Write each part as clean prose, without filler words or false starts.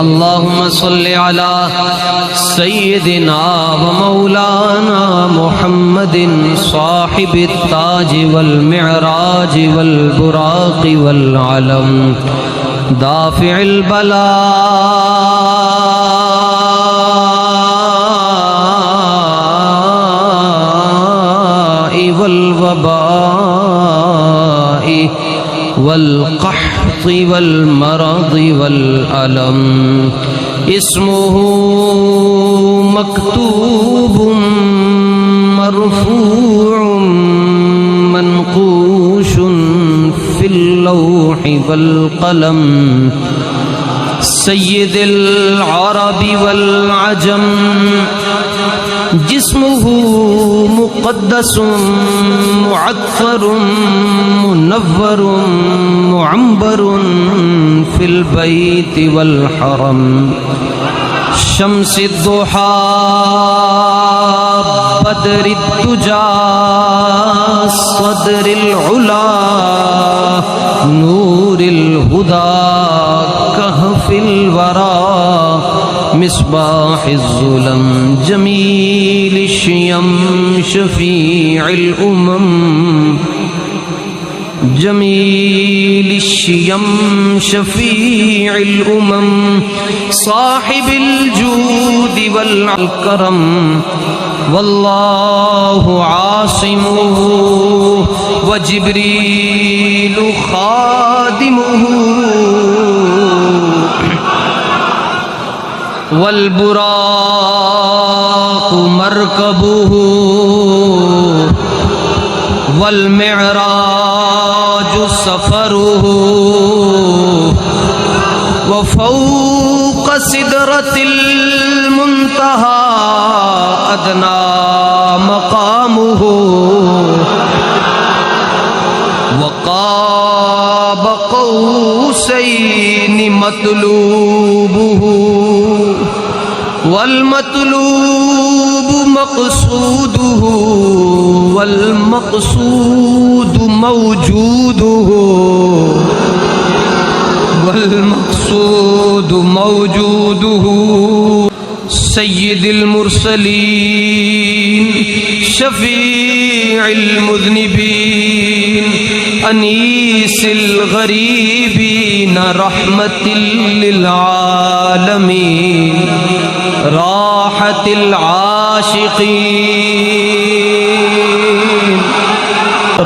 अल्लाहुम्मा सल्लि अला सय्यिदिना व मौलाना मुहम्मदिन साहिबित ताज वल मिअराज वल बुराक़ वल अलम दाफ़िअल बला वल वबाई वल क़हती वल मरदी वल अलम इस्मुहु मक्तूबुम मरफूउम मनक़ूशुन फिल लौहि वल क़लम सय्यिदुल अरबी वल अजम जिस्मुहु मुक़द्दसुम मुअत्तरुम मुनव्वरुम मुअम्बरुन फिल बैति वल हरम शम्सिद दुहा बदरिद दुजा सदरिल उला नूरिल हुदा कहफिल वरा मिस्बाहिज़ ज़ुलम जमील शियम शफीइल उमम जमील शियम शफीइल उमम साहिबिल जूद वल करम वल्लाहु आसिमुहु व जिब्रीलु खादिमुहु वल बुराक़ मरकबुहु वल मिअराज सफरुहु व फ़ौक़ सिदरतिल मुंतहा अदना मक़ामुहु व क़ाब क़ौसैनि मतलूबुहु वल मतलूब मक़सूदुहु वल मक़सूद मौजूदुहु वल मक़सूद मौजूदुहु सय्यिदुल मुरसलीन शफीइल मुज़निबीन अनीसिल गरीबीन रहमतिल लिल आलमीन राहतिल आशिकीन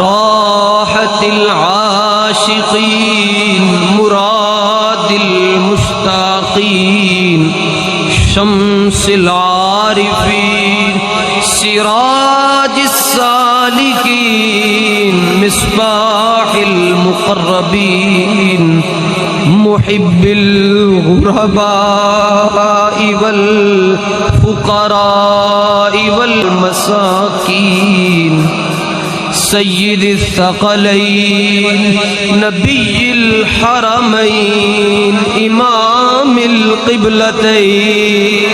राहतिल आशिकीन मुरादिल मुश्ताकीन शम्सिल आरिफीन सिराजिस सालिकीन मिस्बाहिल मुक़र्रबीन मुहिब्बिल गुरबाई वल फुक़राई वल मसाकीन सय्यिदिस सकलैन नबिय्यिल हरमैन इमामिल क़िबलतैन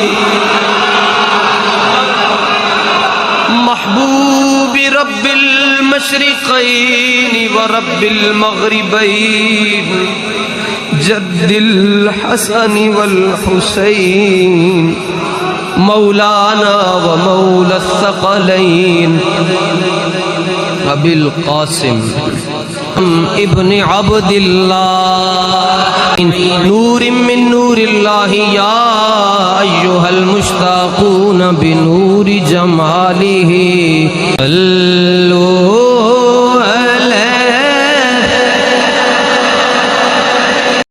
महबूबि रब्बिल मशरिक़ैन व रब्बिल मग़रिबैन जद्दिल हसन वल हुसैन मौलाना व मौला सकलैन अबिल क़ासिम इब्न अब्दिल्लाह नूरिम मिन नूरिल्लाहि या अय्युहल मुश्ताक़ून बिनूरि जमालिही